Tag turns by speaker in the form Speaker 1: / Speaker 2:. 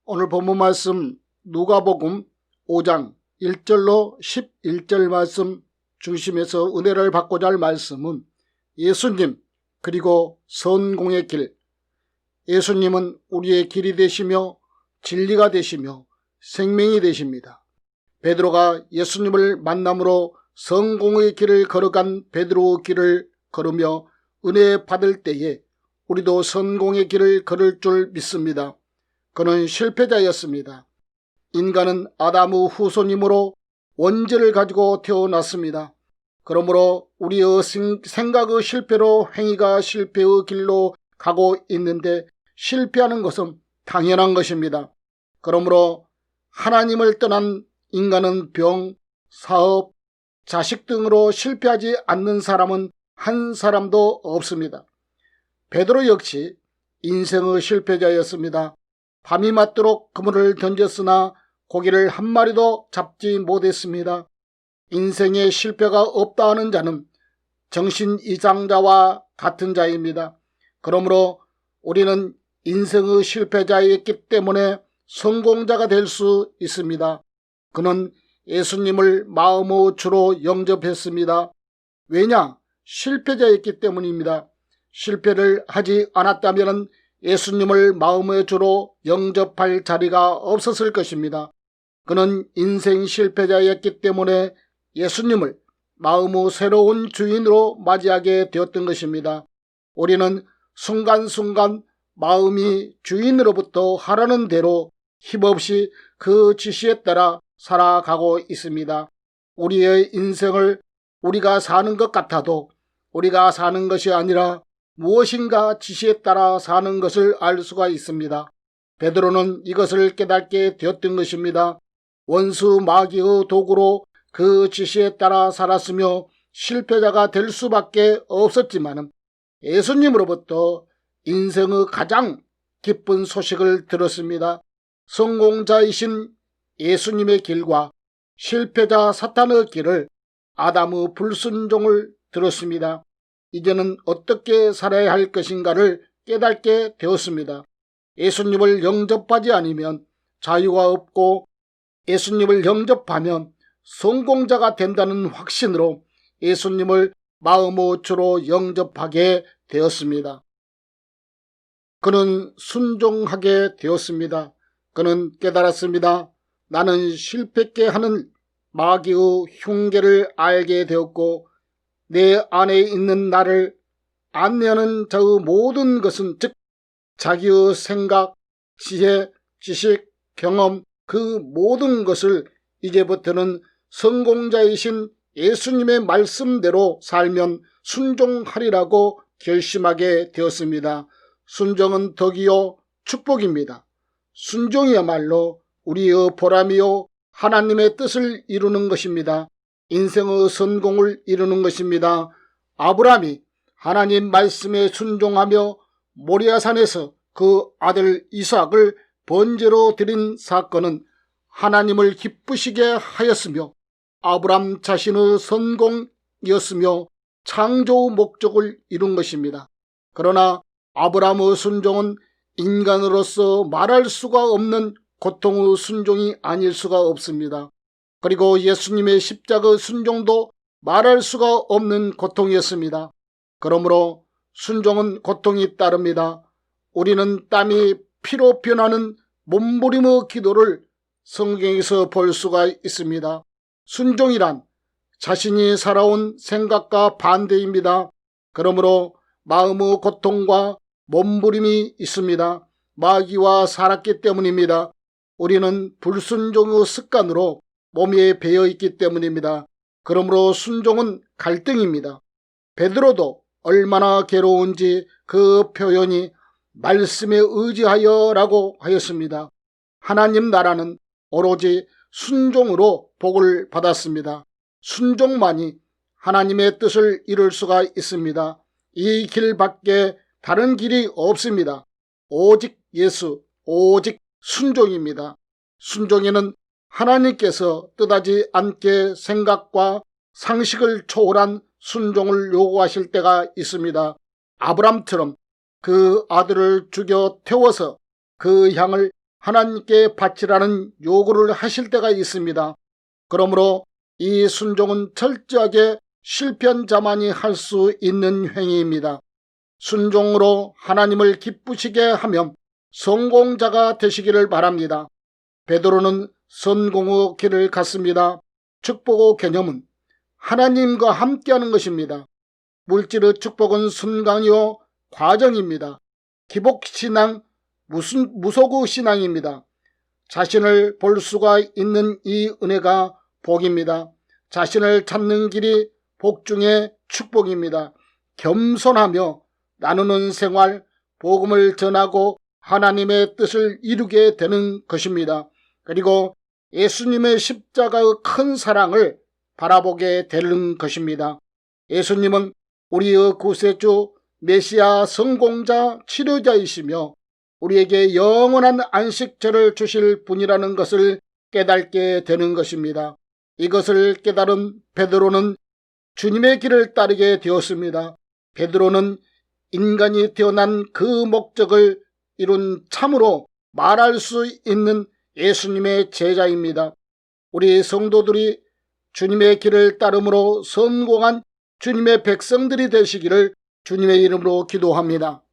Speaker 1: 오늘 본문 말씀 누가복음 5장 1절로 11절 말씀 중심에서 은혜를 받고자 할 말씀은 예수님 그리고 성공의 길. 예수님은 우리의 길이 되시며 진리가 되시며 생명이 되십니다. 베드로가 예수님을 만남으로 성공의 길을 걸어간 베드로의 길을 걸으며 은혜 받을 때에 우리도 성공의 길을 걸을 줄 믿습니다. 그는 실패자였습니다. 인간은 아담의 후손이므로 원죄를 가지고 태어났습니다. 그러므로 우리의 생각의 실패로 행위가 실패의 길로 가고 있는데 실패하는 것은 당연한 것입니다. 그러므로 하나님을 떠난 인간은 병, 사업, 자식 등으로 실패하지 않는 사람은 한 사람도 없습니다. 베드로 역시 인생의 실패자였습니다. 밤이 맞도록 그물을 던졌으나 고기를 한 마리도 잡지 못했습니다. 인생에 실패가 없다 하는 자는 정신 이상자와 같은 자입니다. 그러므로 우리는 인생의 실패자였기 때문에 성공자가 될 수 있습니다. 그는 예수님을 마음의 주로 영접했습니다. 왜냐? 실패자였기 때문입니다. 실패를 하지 않았다면 예수님을 마음의 주로 영접할 자리가 없었을 것입니다. 그는 인생 실패자였기 때문에 예수님을 마음의 새로운 주인으로 맞이하게 되었던 것입니다. 우리는 순간순간 마음이 주인으로부터 하라는 대로 힘없이 그 지시에 따라 살아가고 있습니다. 우리의 인생을 우리가 사는 것 같아도 우리가 사는 것이 아니라 무엇인가 지시에 따라 사는 것을 알 수가 있습니다. 베드로는 이것을 깨닫게 되었던 것입니다. 원수 마귀의 도구로 그 지시에 따라 살았으며 실패자가 될 수밖에 없었지만 예수님으로부터 인생의 가장 기쁜 소식을 들었습니다. 성공자이신 예수님의 길과 실패자 사탄의 길을 아담의 불순종을 들었습니다. 이제는 어떻게 살아야 할 것인가를 깨닫게 되었습니다. 예수님을 영접하지 않으면 자유가 없고 예수님을 영접하면 성공자가 된다는 확신으로 예수님을 마음의 주로 영접하게 되었습니다. 그는 순종하게 되었습니다. 그는 깨달았습니다. 나는 실패케 하는 마귀의 흉계를 알게 되었고 내 안에 있는 나를 안내하는 자의 모든 것은 즉 자기의 생각, 지혜, 지식, 경험 그 모든 것을 이제부터는 성공자이신 예수님의 말씀대로 살면 순종하리라고 결심하게 되었습니다. 순종은 덕이요 축복입니다. 순종이야말로 우리의 보람이요 하나님의 뜻을 이루는 것입니다. 인생의 성공을 이루는 것입니다. 아브라함이 하나님 말씀에 순종하며 모리아산에서 그 아들 이삭을 번제로 드린 사건은 하나님을 기쁘시게 하였으며 아브라함 자신의 성공이었으며 창조 목적을 이룬 것입니다. 그러나 아브라함의 순종은 인간으로서 말할 수가 없는 고통의 순종이 아닐 수가 없습니다. 그리고 예수님의 십자가의 순종도 말할 수가 없는 고통이었습니다. 그러므로 순종은 고통이 따릅니다. 우리는 땀이 피로 변하는 몸부림의 기도를 성경에서 볼 수가 있습니다. 순종이란 자신이 살아온 생각과 반대입니다. 그러므로 마음의 고통과 몸부림이 있습니다. 마귀와 살았기 때문입니다. 우리는 불순종의 습관으로 몸에 배어있기 때문입니다. 그러므로 순종은 갈등입니다. 베드로도 얼마나 괴로운지 그 표현이 말씀에 의지하여 라고 하였습니다. 하나님 나라는 오로지 순종으로 복을 받았습니다. 순종만이 하나님의 뜻을 이룰 수가 있습니다. 이 길밖에 다른 길이 없습니다. 오직 예수, 오직 순종입니다. 순종에는 하나님께서 뜻하지 않게 생각과 상식을 초월한 순종을 요구하실 때가 있습니다. 아브람처럼 그 아들을 죽여 태워서 그 향을 하나님께 바치라는 요구를 하실 때가 있습니다. 그러므로 이 순종은 철저하게 실패한 자만이 할 수 있는 행위입니다. 순종으로 하나님을 기쁘시게 하며 성공자가 되시기를 바랍니다. 베드로는 성공의 길을 갔습니다. 축복의 개념은 하나님과 함께하는 것입니다. 물질의 축복은 순간이요 과정입니다. 기복신앙, 무속의 신앙입니다. 자신을 볼 수가 있는 이 은혜가 복입니다. 자신을 찾는 길이 복 중에 축복입니다. 겸손하며 나누는 생활, 복음을 전하고 하나님의 뜻을 이루게 되는 것입니다. 그리고 예수님의 십자가의 큰 사랑을 바라보게 되는 것입니다. 예수님은 우리의 구세주, 메시아, 성공자, 치료자이시며 우리에게 영원한 안식처를 주실 분이라는 것을 깨닫게 되는 것입니다. 이것을 깨달은 베드로는 주님의 길을 따르게 되었습니다. 베드로는 인간이 태어난 그 목적을 이룬 참으로 말할 수 있는 예수님의 제자입니다. 우리 성도들이 주님의 길을 따름으로 성공한 주님의 백성들이 되시기를 주님의 이름으로 기도합니다.